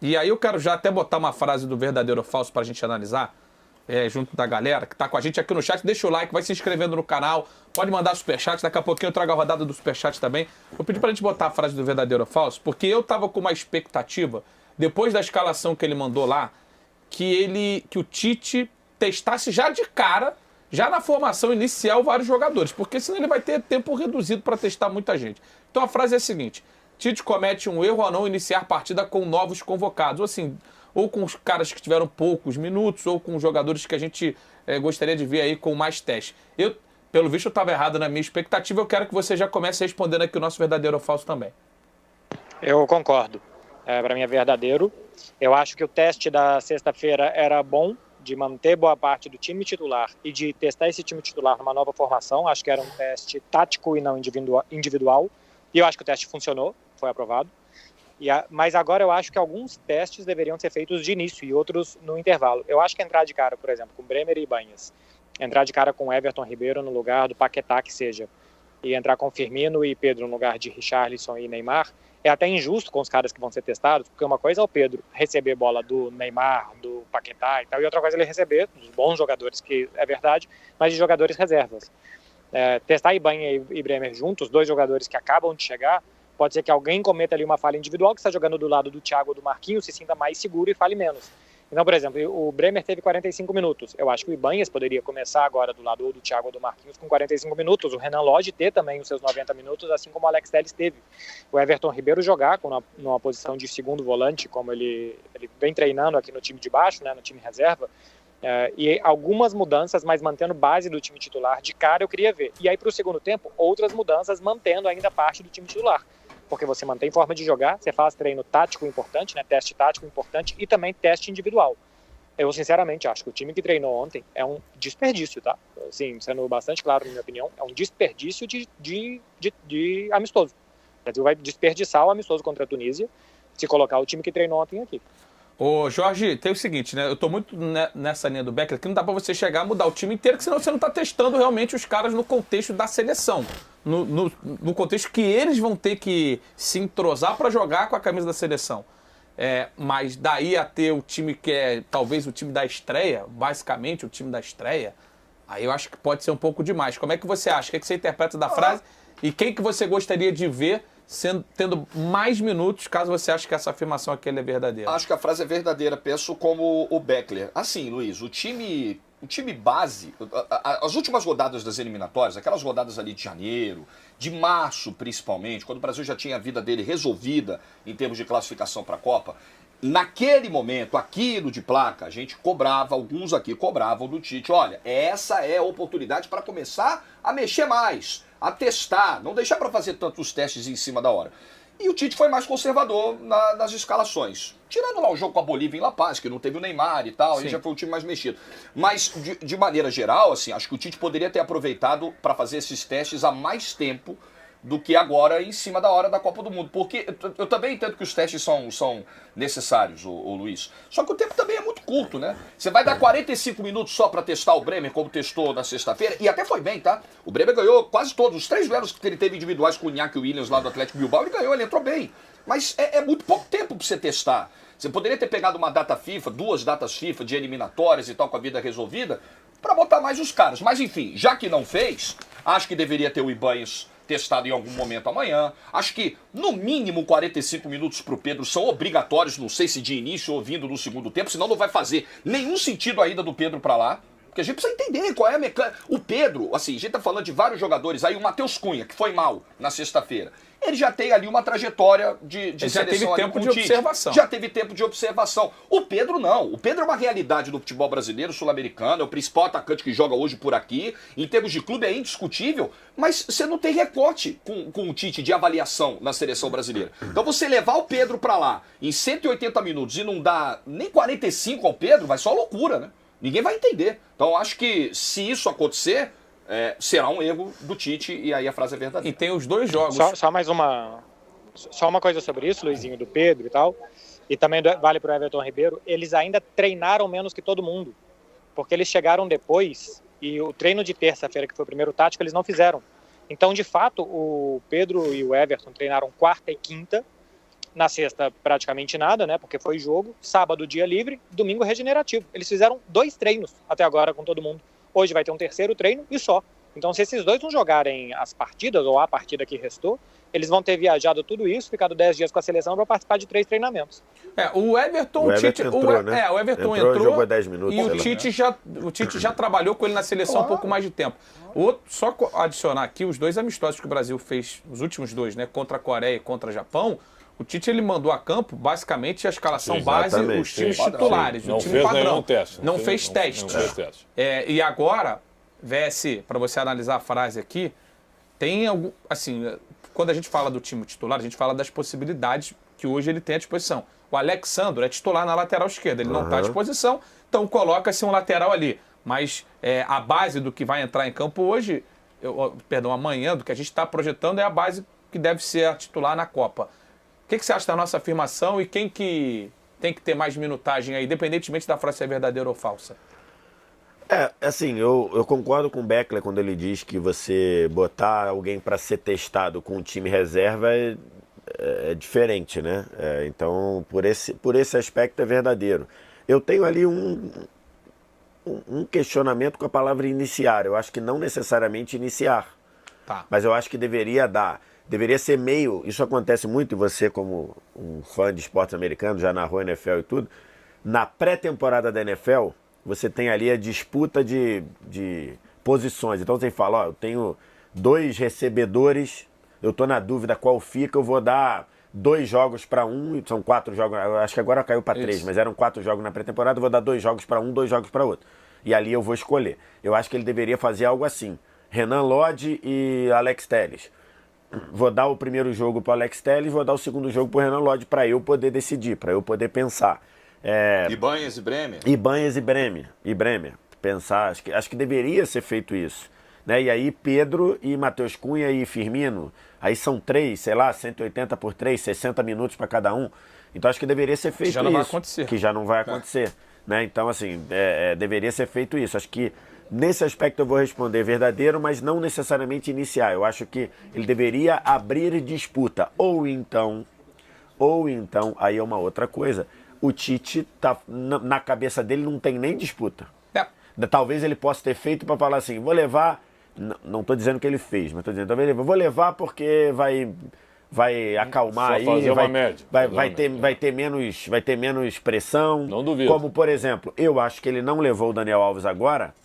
E aí eu quero já até botar uma frase do verdadeiro ou falso pra gente analisar, junto da galera que tá com a gente aqui no chat. Deixa o like, vai se inscrevendo no canal, pode mandar superchat, daqui a pouquinho eu trago a rodada do superchat também. Vou pedir pra gente botar a frase do verdadeiro ou falso, porque eu tava com uma expectativa, depois da escalação que ele mandou lá, que o Tite testasse já de cara, já na formação inicial, vários jogadores, porque senão ele vai ter tempo reduzido para testar muita gente. Então a frase é a seguinte: Tite comete um erro ao não iniciar partida com novos convocados, ou assim, ou com os caras que tiveram poucos minutos, ou com jogadores que a gente gostaria de ver aí com mais teste. Eu, pelo visto, eu estava errado na minha expectativa, eu quero que você já comece respondendo aqui o nosso verdadeiro ou falso também. Eu concordo. Para mim é verdadeiro. Eu acho que o teste da sexta-feira era bom, de manter boa parte do time titular e de testar esse time titular numa nova formação. Acho que era um teste tático e não individual. E eu acho que o teste funcionou, foi aprovado. Mas agora eu acho que alguns testes deveriam ser feitos de início e outros no intervalo. Eu acho que entrar de cara, por exemplo, com Bremer e Ibanhas, entrar de cara com Everton Ribeiro no lugar do Paquetá, que seja, e entrar com Firmino e Pedro no lugar de Richarlison e Neymar, é até injusto com os caras que vão ser testados, porque uma coisa é o Pedro receber bola do Neymar, do Paquetá e tal, e outra coisa é ele receber dos bons jogadores, que é verdade, mas de jogadores reservas. Testar Ibanha e Bremer juntos, dois jogadores que acabam de chegar, pode ser que alguém cometa ali uma falha individual, que está jogando do lado do Thiago ou do Marquinhos, se sinta mais seguro e fale menos. Então, por exemplo, o Bremer teve 45 minutos. Eu acho que o Ibanhas poderia começar agora do lado ou do Thiago ou do Marquinhos com 45 minutos. O Renan Lodge ter também os seus 90 minutos, assim como o Alex Telles teve. O Everton Ribeiro jogar numa posição de segundo volante, como ele vem treinando aqui no time de baixo, né, no time reserva. E algumas mudanças, mas mantendo base do time titular. De cara eu queria ver. E aí para o segundo tempo, outras mudanças mantendo ainda parte do time titular. Porque você mantém forma de jogar, você faz treino tático importante, né, teste tático importante e também teste individual. Eu, sinceramente, acho que o time que treinou ontem é um desperdício, tá? Assim, sendo bastante claro, na minha opinião, é um desperdício de amistoso. O Brasil vai desperdiçar o amistoso contra a Tunísia se colocar o time que treinou ontem aqui. Ô, Jorge, tem o seguinte, né? Eu tô muito nessa linha do Beckler, que não dá pra você chegar a mudar o time inteiro, que senão você não tá testando realmente os caras no contexto da seleção. No contexto que eles vão ter que se entrosar pra jogar com a camisa da seleção. Mas daí a ter o time que é talvez o time da estreia, basicamente o time da estreia, aí eu acho que pode ser um pouco demais. Como é que você acha? O que você interpreta da frase? E quem que você gostaria de ver tendo mais minutos, caso você ache que essa afirmação aqui é verdadeira? Acho que a frase é verdadeira, penso como o Beckler. Assim, Luiz, o time base, as últimas rodadas das eliminatórias, aquelas rodadas ali de janeiro, de março principalmente, quando o Brasil já tinha a vida dele resolvida em termos de classificação para a Copa, naquele momento, aquilo de placa, a gente cobrava, alguns aqui cobravam do Tite, olha, essa é a oportunidade para começar a mexer mais, a testar, não deixar para fazer tantos testes em cima da hora. E o Tite foi mais conservador nas escalações. Tirando lá o jogo com a Bolívia em La Paz, que não teve o Neymar e tal, aí já foi o time mais mexido. Mas, de maneira geral, assim, acho que o Tite poderia ter aproveitado para fazer esses testes há mais tempo do que agora em cima da hora da Copa do Mundo. Porque eu também entendo que os testes são necessários, ô Luiz. Só que o tempo também é muito curto, né? Você vai dar 45 minutos só para testar o Bremer, como testou na sexta-feira, e até foi bem, tá? O Bremer ganhou quase todos, os 3 duelos que ele teve individuais com o Iñaki Williams lá do Atlético Bilbao, ele ganhou, ele entrou bem. Mas é muito pouco tempo para você testar. Você poderia ter pegado uma data FIFA, 2 datas FIFA de eliminatórias e tal, com a vida resolvida, para botar mais os caras. Mas enfim, já que não fez, acho que deveria ter o Ibanhas testado em algum momento amanhã. Acho que, no mínimo, 45 minutos para o Pedro são obrigatórios, não sei se de início ou vindo no segundo tempo, senão não vai fazer nenhum sentido a ida do Pedro para lá. Porque a gente precisa entender qual é a mecânica. O Pedro, assim, a gente tá falando de vários jogadores, aí o Matheus Cunha, que foi mal na sexta-feira, ele já tem ali uma trajetória de seleção. Já teve tempo de observação. Já teve tempo de observação. O Pedro não. O Pedro é uma realidade do futebol brasileiro, sul-americano, é o principal atacante que joga hoje por aqui. Em termos de clube é indiscutível, mas você não tem recorte com o Tite de avaliação na seleção brasileira. Então você levar o Pedro pra lá em 180 minutos e não dar nem 45 ao Pedro, vai só loucura, né? Ninguém vai entender. Então acho que se isso acontecer, será um erro do Tite e aí a frase é verdadeira. E tem os dois jogos. Só uma coisa sobre isso, Luizinho, do Pedro e tal, e também vale para o Everton Ribeiro, eles ainda treinaram menos que todo mundo, porque eles chegaram depois e o treino de terça-feira, que foi o primeiro tático, eles não fizeram. Então, de fato, o Pedro e o Everton treinaram quarta e quinta, Na sexta, praticamente nada, né? Porque foi jogo. Sábado, dia livre. Domingo, regenerativo. Eles fizeram 2 treinos até agora com todo mundo. Hoje vai ter um 3º treino e só. Então, se esses dois não jogarem as partidas, ou a partida que restou, eles vão ter viajado tudo isso, ficado 10 dias com a seleção para participar de 3 treinamentos. O Everton, o Tite entrou, né? O Everton entrou jogou 10 minutos, e o Tite já trabalhou com ele na seleção há um pouco mais de tempo. Só adicionar aqui os 2 amistosos que o Brasil fez, os últimos 2, né, contra a Coreia e contra o Japão. O Tite ele mandou a campo basicamente a escalação base, os times titulares, o time padrão. Não fez teste. E agora, VS, para você analisar a frase aqui, tem algum, assim, quando a gente fala do time titular, a gente fala das possibilidades que hoje ele tem à disposição. O Alexandre é titular na lateral esquerda, ele não está à disposição, então coloca-se um lateral ali. Mas a base do que vai entrar em campo hoje, amanhã, do que a gente está projetando, é a base que deve ser a titular na Copa. O que você acha da nossa afirmação e quem que tem que ter mais minutagem aí, independentemente da frase ser verdadeira ou falsa? Assim, eu concordo com o Beckler quando ele diz que você botar alguém para ser testado com um time reserva é diferente, né? Então, por esse aspecto é verdadeiro. Eu tenho ali um questionamento com a palavra iniciar. Eu acho que não necessariamente iniciar, mas eu acho que deveria ser meio, isso acontece muito, e você como um fã de esportes americanos, já narrou NFL e tudo, na pré-temporada da NFL, você tem ali a disputa de posições. Então você fala, eu tenho 2 recebedores, eu estou na dúvida qual fica, eu vou dar 2 jogos para um, são 4 jogos, eu acho que agora caiu para 3, mas eram 4 jogos na pré-temporada, eu vou dar 2 jogos para um, 2 jogos para outro. E ali eu vou escolher. Eu acho que ele deveria fazer algo assim, Renan Lodge e Alex Telles. Vou dar o primeiro jogo para o Alex Telles, vou dar o segundo jogo para o Renan Lodge para eu poder decidir, para eu poder pensar. Ibanez e Bremer? Ibanez e Bremer. Pensar, acho que deveria ser feito isso. Né? E aí Pedro e Matheus Cunha e Firmino, aí são 3, sei lá, 180 por 3, 60 minutos para cada um. Então acho que deveria ser feito isso. Que já não vai acontecer. Que já não vai acontecer. Né? Então, assim, deveria ser feito isso. Acho que nesse aspecto eu vou responder verdadeiro, mas não necessariamente iniciar. Eu acho que ele deveria abrir disputa. Ou então, aí é uma outra coisa. O Tite, na cabeça dele, não tem nem disputa. Talvez ele possa ter feito para falar assim, vou levar, não estou dizendo que ele fez, mas estou dizendo, talvez vou levar porque vai acalmar aí, vai ter menos pressão. Não duvido. Como, por exemplo, eu acho que ele não levou o Daniel Alves agora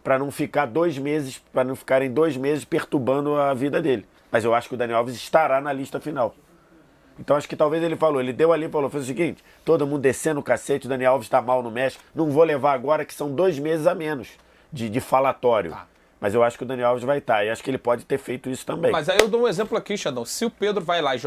para não ficar 2 meses, para não ficarem 2 meses perturbando a vida dele. Mas eu acho que o Daniel Alves estará na lista final. Então acho que talvez ele deu ali e falou, fez o seguinte, todo mundo descendo o cacete, o Daniel Alves está mal no México, não vou levar agora que são 2 meses a menos de falatório. Mas eu acho que o Daniel Alves vai estar, e acho que ele pode ter feito isso também. Mas aí eu dou um exemplo aqui, Xandão, se o Pedro vai lá e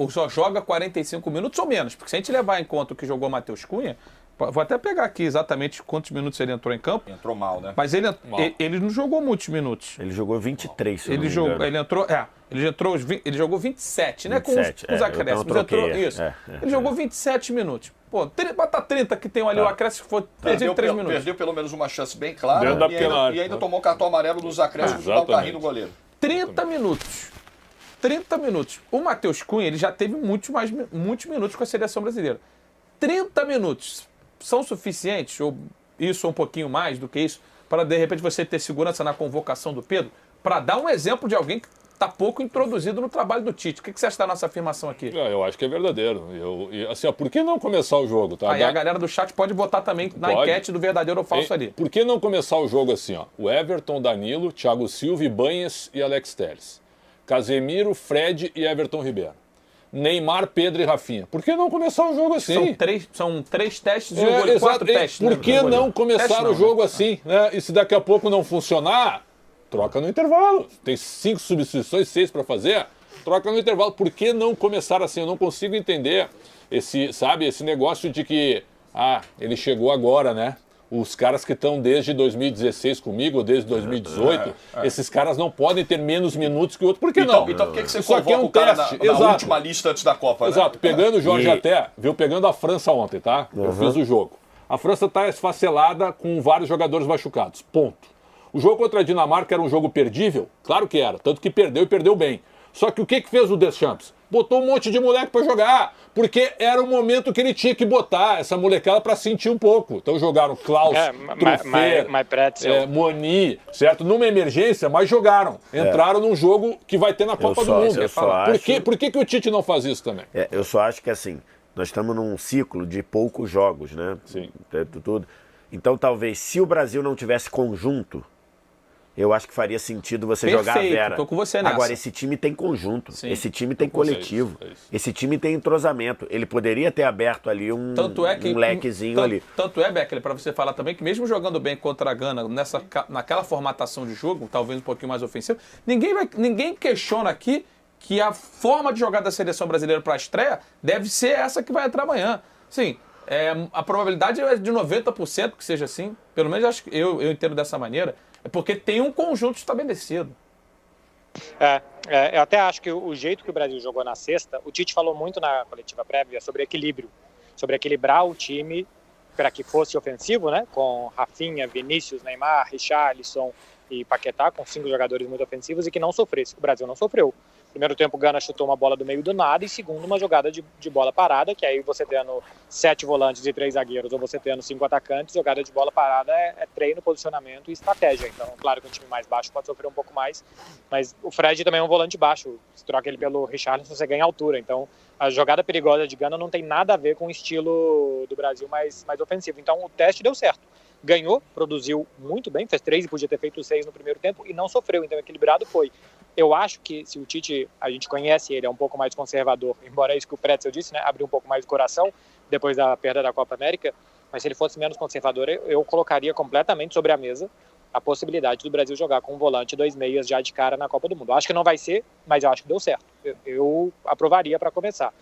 só joga 45 minutos ou menos, porque se a gente levar em conta o que jogou o Matheus Cunha, vou até pegar aqui exatamente quantos minutos ele entrou em campo. Entrou mal, né? Mas ele não jogou muitos minutos. Ele jogou 23, se eu não me engano. Ele jogou 27, né? 27, com os acréscimos. Ele jogou 27 minutos. Pô, bota 30 que tem ali o acréscimo, foi 3 minutos. Perdeu pelo menos uma chance bem clara e ainda tomou cartão amarelo nos acréscimos e dá o carrinho no goleiro. 30 minutos. 30 minutos. O Matheus Cunha, ele já teve muitos minutos com a seleção brasileira. 30 minutos são suficientes, ou isso ou um pouquinho mais do que isso, para de repente você ter segurança na convocação do Pedro, para dar um exemplo de alguém que está pouco introduzido no trabalho do Tite. O que você acha da nossa afirmação aqui? Eu acho que é verdadeiro. Assim, por que não começar o jogo? Tá? Aí a galera do chat pode votar também na enquete do verdadeiro ou falso ali. Por que não começar o jogo assim? O Everton, Danilo, Thiago Silva, Ibanez e Alex Telles. Casemiro, Fred e Everton Ribeiro. Neymar, Pedro e Rafinha. Por que não começar o jogo assim? São 3 testes e 4 testes. Por que não começar o jogo assim? Né? E se daqui a pouco não funcionar, troca no intervalo. Tem 5 substituições, 6 para fazer, troca no intervalo. Por que não começar assim? Eu não consigo entender esse negócio de que ele chegou agora, né? Os caras que estão desde 2016 comigo, ou desde 2018, esses caras não podem ter menos minutos que o outro. Por que não? Então por que você convoca o cara na última lista antes da Copa, Exato. Né? Pegando o Jorge pegando a França ontem, tá? Eu fiz o jogo. A França está esfacelada com vários jogadores machucados. Ponto. O jogo contra a Dinamarca era um jogo perdível? Claro que era. Tanto que perdeu e perdeu bem. Só que o que fez o Deschamps? botou um monte de moleque para jogar, porque era o momento que ele tinha que botar essa molecada para sentir um pouco. Então jogaram Klaus, Truffert, Moni, certo? Numa emergência, mas jogaram. Entraram num jogo que vai ter na Copa do Mundo. Por que o Tite não faz isso também? Eu só acho que assim, nós estamos num ciclo de poucos jogos, né? Sim. Tudo. Então talvez, se o Brasil não tivesse conjunto, eu acho que faria sentido você jogar a Vera. Tô com você nessa. Agora, esse time tem conjunto, esse time tem coletivo, esse time tem entrosamento. Ele poderia ter aberto ali um lequezinho ali. Tanto é, Beckler, para você falar também, que mesmo jogando bem contra a Gana, naquela formatação de jogo, talvez um pouquinho mais ofensivo, ninguém questiona aqui que a forma de jogar da seleção brasileira para a estreia deve ser essa que vai entrar amanhã. Sim, a probabilidade é de 90% que seja assim. Pelo menos acho que eu entendo dessa maneira. É porque tem um conjunto estabelecido. Eu até acho que o jeito que o Brasil jogou na sexta, o Tite falou muito na coletiva prévia sobre equilíbrio, sobre equilibrar o time para que fosse ofensivo, né? Com Rafinha, Vinícius, Neymar, Richarlison e Paquetá, com 5 jogadores muito ofensivos e que não sofresse. O Brasil não sofreu. Primeiro tempo, o Gana chutou uma bola do meio do nada e segundo, uma jogada de bola parada, que aí você tendo 7 volantes e 3 zagueiros ou você tendo 5 atacantes, jogada de bola parada é treino, posicionamento e estratégia. Então, claro que um time mais baixo pode sofrer um pouco mais, mas o Fred também é um volante baixo. Se troca ele pelo Richarlison, você ganha altura. Então, a jogada perigosa de Gana não tem nada a ver com o estilo do Brasil mais ofensivo. Então, o teste deu certo. Ganhou, produziu muito bem, fez 3 e podia ter feito 6 no primeiro tempo e não sofreu, então equilibrado foi. Eu acho que se o Tite, a gente conhece ele, é um pouco mais conservador, embora é isso que o Pretzel disse, né, abriu um pouco mais o coração depois da perda da Copa América, mas se ele fosse menos conservador, eu colocaria completamente sobre a mesa a possibilidade do Brasil jogar com um volante e 2 meias já de cara na Copa do Mundo. Eu acho que não vai ser, mas eu acho que deu certo. Eu aprovaria para começar.